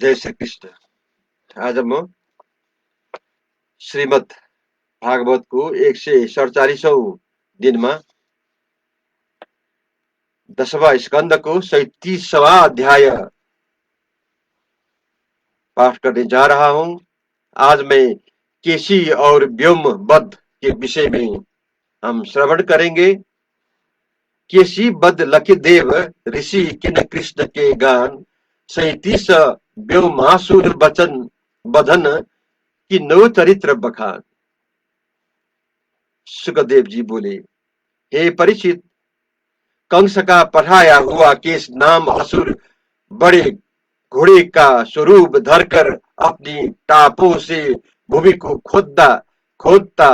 जय श्री कृष्ण। आज म श्रीमद् भागवतको 147औं दिनमा 10वां स्कंदको 37वां अध्याय पाठ करने जा रहा हूं। आज मैं केशी और व्योमवध के विषय में हम श्रवण करेंगे। केशी वध लकिदेव ऋषि किन कृष्ण के गान 37 व्योमासुर वचन बधन की नौ चरित्र बखान। सुखदेव जी बोले, हे परीक्षित, कंस का पढ़ाया हुआ केश नाम असुर बड़े घोड़े का स्वरूप धरकर अपनी टापों से भूमि को खोदता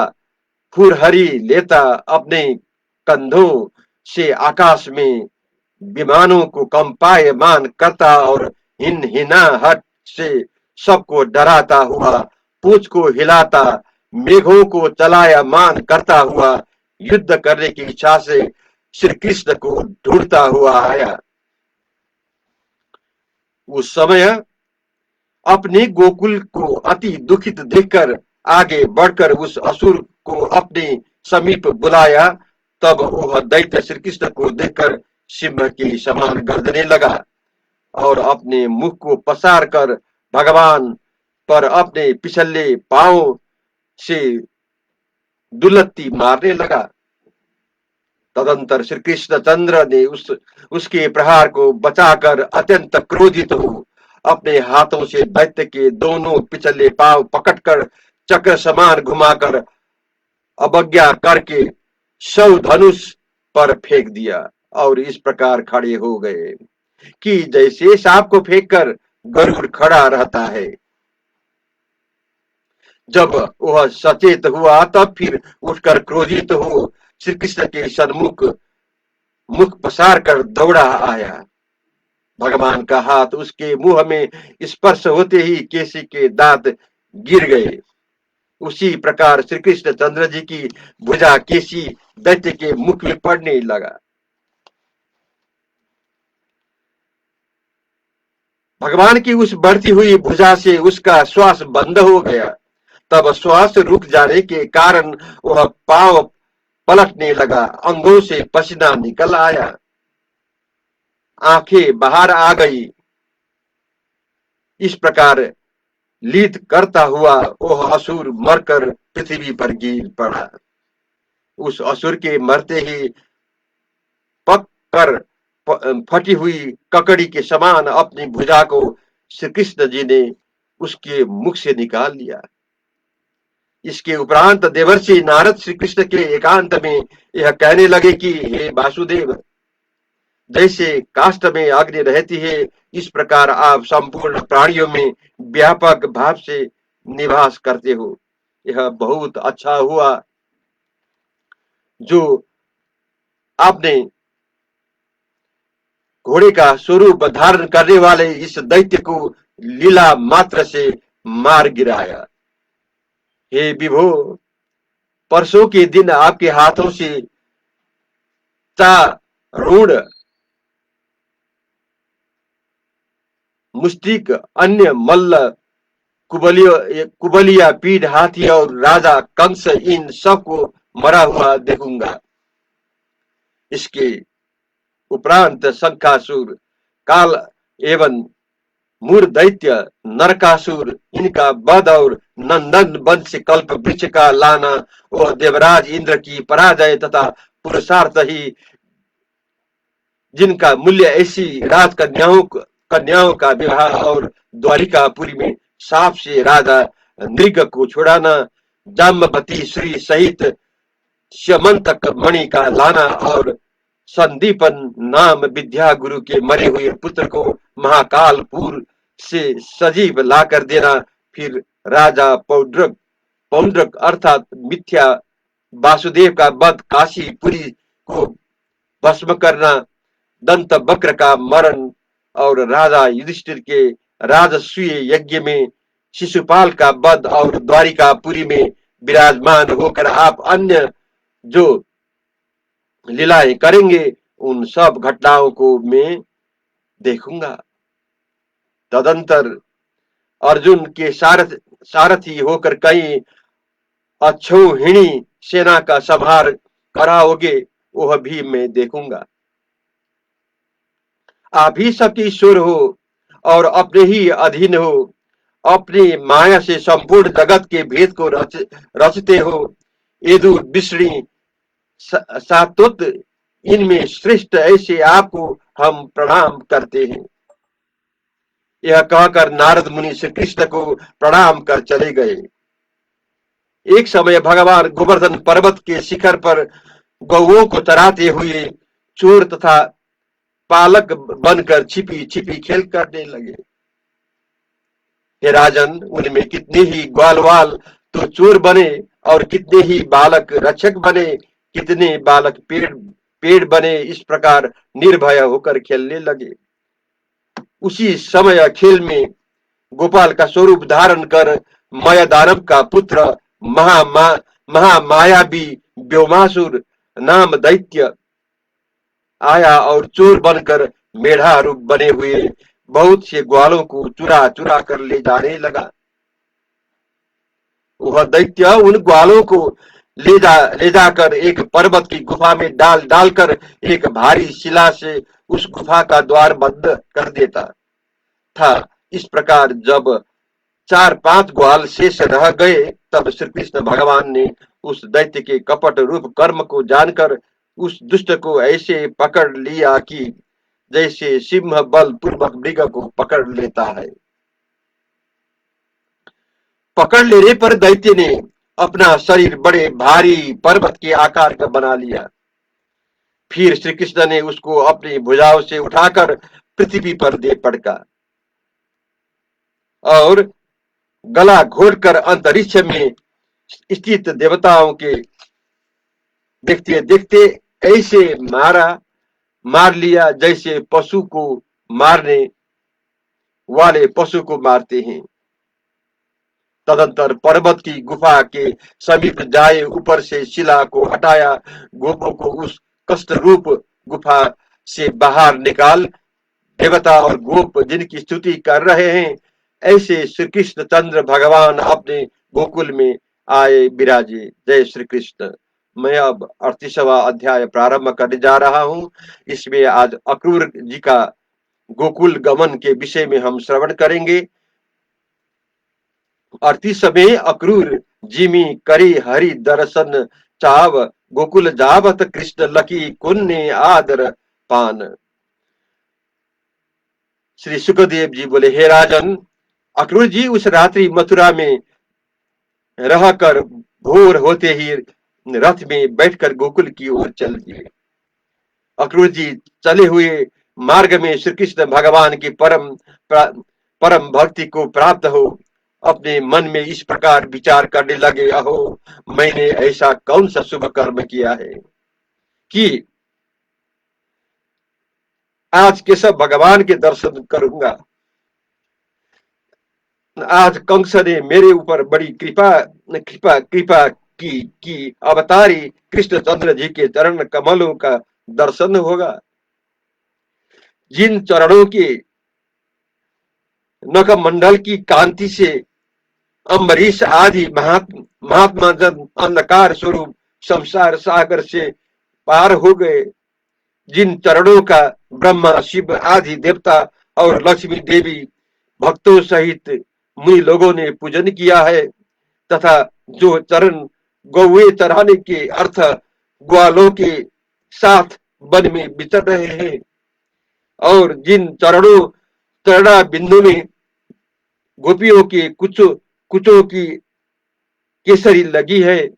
फुरहरी लेता अपने कंधों से आकाश में विमानों को कंपायमान करता और हिना हट से सबको डराता हुआ पूंछ को हिलाता मेघों को चलायमान करता हुआ युद्ध करने की इच्छा से श्री कृष्ण को ढूंढता हुआ आया। उस समय अपने गोकुल को अति दुखित देखकर आगे बढ़कर उस असुर को अपने समीप बुलाया। तब वह दैत्य श्री कृष्ण को देखकर सिंह के समान गर्जने लगा और अपने मुख को पसार कर भगवान पर अपने पिछले पांव से दुलत्ती मारने लगा। तदंतर श्री कृष्णचंद्र ने उसके प्रहार को बचाकर अत्यंत क्रोधित हो अपने हाथों से दैत्य के दोनों पिछले पांव पकड़कर चक्र समान घुमाकर अवज्ञा करके शव धनुष पर फेंक दिया और इस प्रकार खड़े हो गए कि जैसे सांप को फेंककर गरुड़ खड़ा रहता है। जब वह सचेत हुआ तब फिर उठकर क्रोधित हो श्री कृष्ण के सन्मुख मुख पसार कर दौड़ा आया। भगवान का हाथ उसके मुंह में स्पर्श होते ही केसी के दांत गिर गए। उसी प्रकार श्री कृष्ण चंद्र जी की भुजा केसी दैत्य के मुख में पड़ने लगा। भगवान की उस बढ़ती हुई भुजा से उसका श्वास बंद हो गया। तब श्वास रुक जाने के कारण वह पांव पलटने लगा, अंगों से पसीना निकल आया, आंखें बाहर आ गई। इस प्रकार लीद करता हुआ वह असुर मरकर पृथ्वी पर गिर पड़ा। उस असुर के मरते ही पक कर फटी हुई ककड़ी के समान अपनी भुजा को श्री कृष्ण जी ने उसके मुख से निकाल लिया। इसके उपरांत देवर्षि नारद श्री कृष्ण के एकांत में यह कहने लगे कि हे वासुदेव, जैसे काष्ठ में अग्नि रहती है इस प्रकार आप संपूर्ण प्राणियों में व्यापक भाव से निवास करते हो। यह बहुत अच्छा हुआ जो आपने घोड़े का स्वरूप धारण करने वाले इस दैत्य को लीला मात्र से मार गिराया। हे विभो, परसों के दिन आपके हाथों से चारूढ़ मुष्टिक अन्य मल्ल कुबलिया पीढ़ हाथी और राजा कंस इन सबको मरा हुआ देखूंगा। इसके उपरांत शंखासुर, काल एवं मूर दैत्य, नरकासुर, इनका वध और नंदन वंश कल्प वृक्ष का लाना और देवराज इंद्र की पराजय तथा पुरुषार्थ ही जिनका मूल्य ऐसी कन्याओं का विवाह और द्वारिकापुरी में सांप से राजा नृग को छुड़ाना, जाम्बवती श्री सहित स्यमंतक मणि का लाना और संदीपन नाम विद्या गुरु के मरे हुए पुत्र को महाकालपुर से सजीव लाकर देना, फिर राजा पौंड्रक अर्थात मिथ्या वासुदेव का वध, काशीपुरी को भस्म करना, दंत वक्र का मरण और राजा युधिष्ठिर के राजस्वीय यज्ञ में शिशुपाल का वध और द्वारिकापुरी में विराजमान होकर आप अन्य जो लीलाएं करेंगे उन सब घटनाओं को मैं देखूंगा। तदंतर अर्जुन के सारथी होकर कई अक्षौहिणी सेना का संहार कराओगे, वह भी मैं देखूंगा। आप ही सबके ईश्वर हो और अपने ही अधीन हो, अपनी माया से संपूर्ण जगत के भेद को रचते हो। यदु विष्णु सातोत इनमें श्रेष्ठ ऐसे आपको हम प्रणाम करते हैं। यह कहकर नारद मुनि श्री कृष्ण को प्रणाम कर चले गए। एक समय भगवान गोवर्धन पर्वत के शिखर पर गौओं को चराते हुए चोर तथा पालक बनकर छिपी छिपी खेल करने लगे। हे राजन, उनमें कितने ही ग्वालवाल तो चोर बने और कितने ही बालक रक्षक बने, कितने बालक पेड़ बने। इस प्रकार निर्भय होकर खेलने लगे। उसी समय खेल में गोपाल का स्वरूप धारण कर मय दानव का पुत्र महामायावी व्योमासुर नाम दैत्य आया और चोर बनकर मेढ़ा रूप बने हुए बहुत से ग्वालों को चुरा चुरा कर ले जाने लगा। वह दैत्य उन ग्वालों को ले जाकर एक पर्वत की गुफा में डाल डालकर एक भारी शिला से उस गुफा का द्वार बंद कर देता था। इस प्रकार जब 4-5 ग्वाल शेष रह गए तब श्री कृष्ण भगवान ने उस दैत्य के कपट रूप कर्म को जानकर उस दुष्ट को ऐसे पकड़ लिया कि जैसे सिंह बल पूर्वक मृग को पकड़ लेता है। पकड़ लेने पर दैत्य ने अपना शरीर बड़े भारी पर्वत के आकार का बना लिया। फिर श्री कृष्ण ने उसको अपनी भुजाओं से उठाकर पृथ्वी पर दे पड़का और गला घोटकर अंतरिक्ष में स्थित देवताओं के देखते देखते ऐसे मार लिया जैसे पशु को मारने वाले पशु को मारते हैं। तदंतर पर्वत की गुफा के समीप जाए ऊपर से शिला को हटाया, गोपों को उस कष्ट रूप गुफा से बाहर निकाल देवता और गोप जिनकी स्तुति कर रहे हैं ऐसे श्री कृष्ण चंद्र भगवान अपने गोकुल में आए विराजे। जय श्री कृष्ण। मैं अब 38वां अध्याय प्रारंभ करने जा रहा हूं। इसमें आज अक्रूर जी का गोकुल गमन के विषय में हम श्रवण करेंगे। 38वें अक्रूर जिमी करी हरि दर्शन चाव गोकुल जावत कृष्ण लकी कुन्ने आदर पान। श्री सुखदेव जी बोले, हे राजन, अक्रूर जी उस रात्रि मथुरा में रहकर भोर होते ही रथ में बैठकर गोकुल की ओर चल दिए। अक्रूर जी चले हुए मार्ग में श्री कृष्ण भगवान की परम भक्ति को प्राप्त हो अपने मन में इस प्रकार विचार करने लगे, अहो मैंने ऐसा कौन सा शुभ कर्म किया है कि आज केशव भगवान के दर्शन करूंगा। आज कंस ने मेरे ऊपर बड़ी कृपा की अवतारी कृष्णचंद्र जी के चरण कमलों का दर्शन होगा। जिन चरणों के नखमंडल की कांति से अम्बरीश आदि महात्मा जन अंधकार स्वरूप संसार सागर से पार हो गए, जिन चरणों का ब्रह्मा शिव आदि देवता और लक्ष्मी देवी भक्तों सहित मुनि लोगों ने पूजन किया है, तथा जो चरण गौवे चराने के अर्थ ग्वालों के साथ वन में विचर रहे हैं और जिन चरणा बिंदु में गोपियों के कुचों की केसरी लगी है,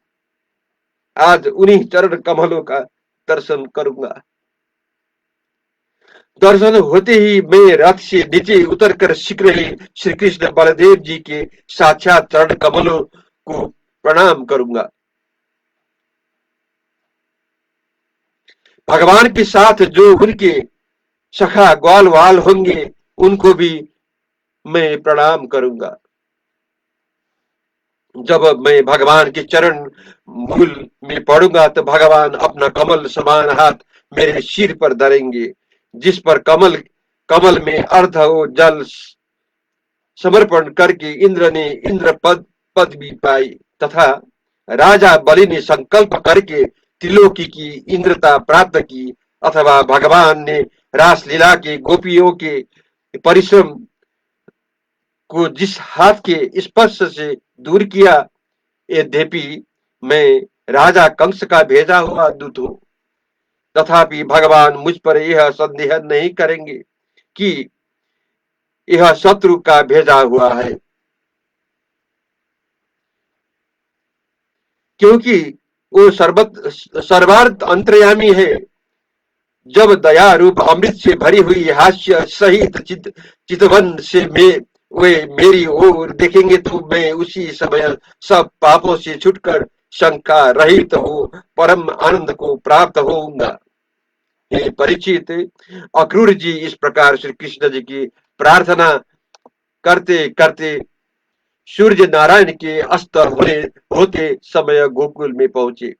आज उन्हीं चरण कमलों का दर्शन करूंगा। दर्शन होते ही मैं रथ से नीचे उतरकर शीघ्र ही श्री कृष्ण बलदेव जी के साक्षात चरण कमलों को प्रणाम करूंगा। भगवान के साथ जो उनके सखा ग्वाल वाल होंगे उनको भी मैं प्रणाम करूंगा। जब मैं भगवान के चरण मूल में पड़ूंगा तो भगवान अपना कमल समान हाथ मेरे सिर पर धरेंगे, जिस पर कमल में अर्ध हो जल समर्पण करके इंद्र ने इंद्र पद भी पाई तथा राजा बलि ने संकल्प करके त्रिलोकी की इंद्रता प्राप्त की, अथवा भगवान ने रासलीला के गोपियों के परिश्रम को जिस हाथ के स्पर्श से दूर किया, यद्यपि मैं राजा कंस का भेजा हुआ दूत हूं, तथापि भगवान मुझ पर यह संदेह नहीं करेंगे कि यह शत्रु का भेजा हुआ है, क्योंकि वो सर्वार्थ अंतर्यामी है। जब दया रूप अमृत से भरी हुई हास्य सहित चितवन से वे मेरी ओर देखेंगे तो मैं उसी समय सब पापों से छुटकर शंका रहित हो परम आनंद को प्राप्त होऊंगा। हे परीक्षित, अक्रूर जी इस प्रकार श्री कृष्ण जी की प्रार्थना करते करते सूर्य नारायण के अस्त होने होते समय गोकुल में पहुंचे।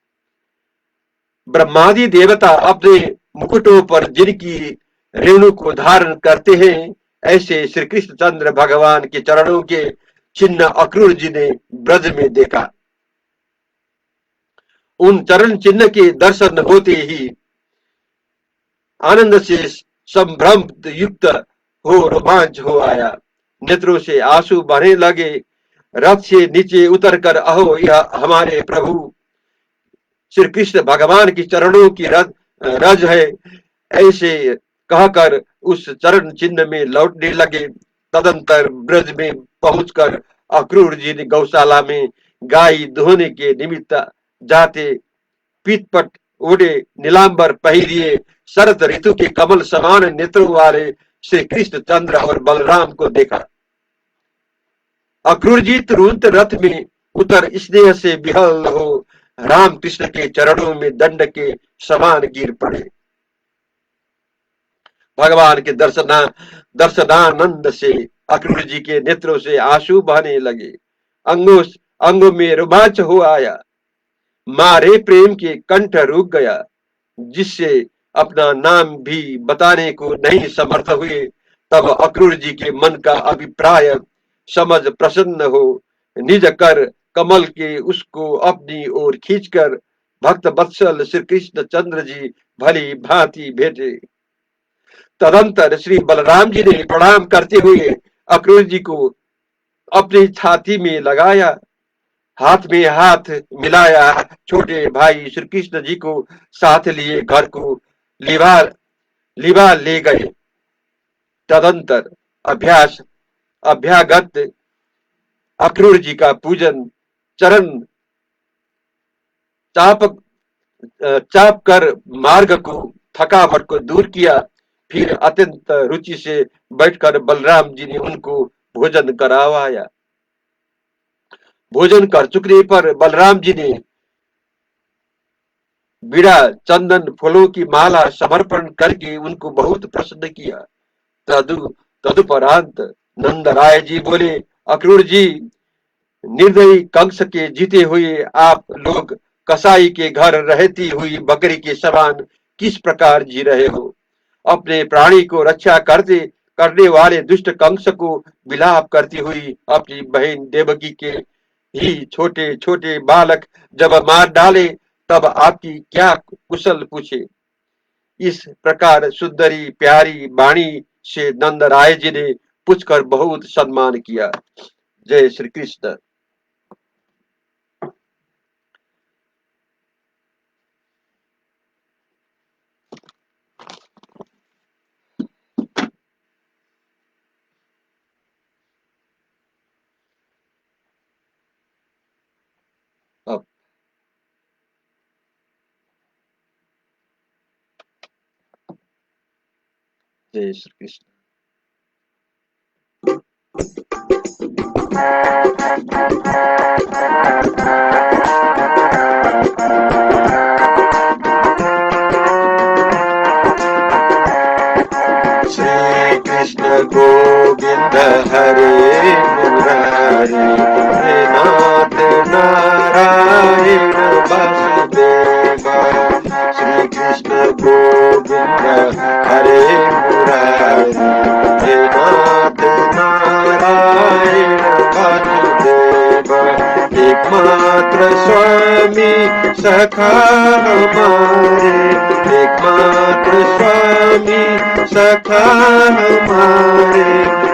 ब्रह्मादि देवता अपने मुकुटों पर जिनकी रेणु को धारण करते हैं, ऐसे श्री कृष्ण चंद्र भगवान के चरणों के चिन्ह अक्रूर जी ने ब्रज में देखा। उन चरण चिन्ह के दर्शन होते ही आनंद से संभ्रम युक्त हो रोमांच हो आया। नेत्रों से आंसू बहने लगे। रथ से नीचे उतरकर, अहो यह हमारे प्रभु श्री कृष्ण भगवान की चरणों की रज है, ऐसे कहकर उस चरण चिन्ह में लौटने लगे। तदंतर ब्रज में पहुंचकर अक्रूर जी ने गौशाला में गाय धोने के निमित्त जाते पीतपट ओढ़े नीलांबर पहिरिए शरद ऋतु के कमल समान नेत्रों वाले श्री कृष्ण चंद्र और बलराम को देखा। अक्रूर जी तुरंत रथ में उतर स्नेह से विहल हो राम कृष्ण के चरणों में दंड के समान गिर पड़े। भगवान के दर्शनानंद से अक्रूर जी के नेत्रों से आंसू बहने लगे। अंगों में रोमांच हो आया। मारे प्रेम के कंठ रुक गया, जिससे अपना नाम भी बताने को नहीं समर्थ हुए। तब अक्रूर जी के मन का अभिप्राय समझ प्रसन्न हो निज कर कमल के उसको अपनी ओर खींचकर भक्त वत्सल श्री कृष्ण चंद्र जी भली भांति भेटे। तदंतर श्री बलराम जी ने प्रणाम करते हुए अक्रूर जी को अपनी छाती में लगाया, हाथ में हाथ मिलाया। छोटे भाई श्री कृष्ण जी को साथ लिए घर को लिवा लिवा ले गए। तदंतर अभ्यागत अक्रूर जी का पूजन चरण चाप चाप कर मार्ग को थकावट को दूर किया। फिर अत्यंत रुचि से बैठकर बलराम जी ने उनको भोजन करवाया। भोजन कर चुकने पर बलराम जी ने बीड़ा चंदन फूलों की माला समर्पण करके उनको बहुत प्रसन्न किया। तदुपरांत नंद राय जी बोले, अक्रूर जी, निर्दयी कंस के जीते हुए आप लोग कसाई के घर रहती हुई बकरी के समान किस प्रकार जी रहे हो? अपने प्राणी को रक्षा करने वाले दुष्ट कंस को विलाप करती हुई अपनी बहन देवकी के ही छोटे छोटे बालक जब मार डाले, तब आपकी क्या कुशल पूछे। इस प्रकार सुंदरी प्यारी वाणी से नंद राय जी ने पूछकर बहुत सम्मान किया। जय श्री कृष्ण। अब जय श्री कृष्ण। श्री कृष्ण गोविंद हरे मुरारी, हे नाथ नारायण वासुदेवा। श्री कृष्ण गोविंद हरे मुरारी, हे नाथ नारायण वासुदेवा। एकमात्र स्वामी सखा हमारे, एकमात्र स्वामी सखा हमारे,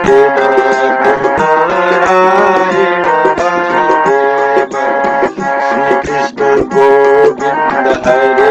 हे नाथ नारायण वासुदेवा। श्री कृष्ण गोविंद हरे